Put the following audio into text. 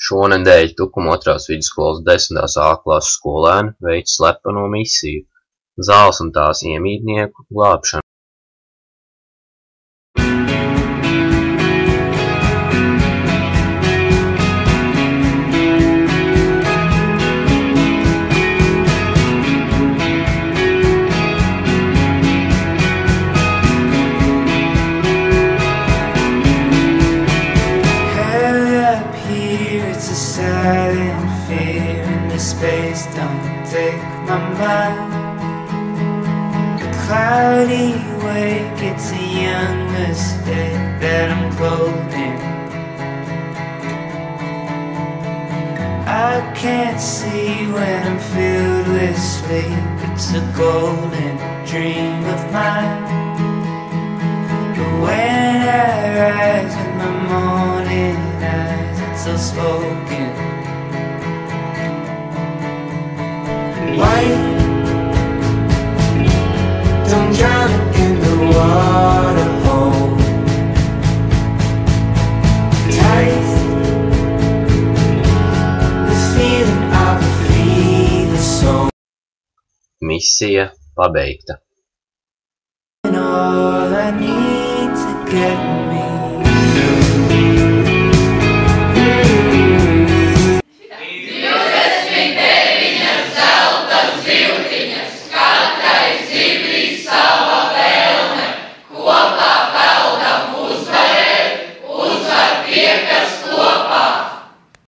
Šonedēļ Tukuma 2. vidusskolas 10. A klases skolēni veic slepeno misiju – zāles un tās iemītnieku glābšanu. Silent fear in the space, don't take my mind. The cloudy wake, it's a young mistake that I'm clothing. I can't see when I'm filled with sleep, it's a golden dream of mine. But when I rise with my morning eyes, it's all spoken. White, don't drown it in the water hole. Tight, the feeling of a fever soul. Misija pabeigta. And all I need to get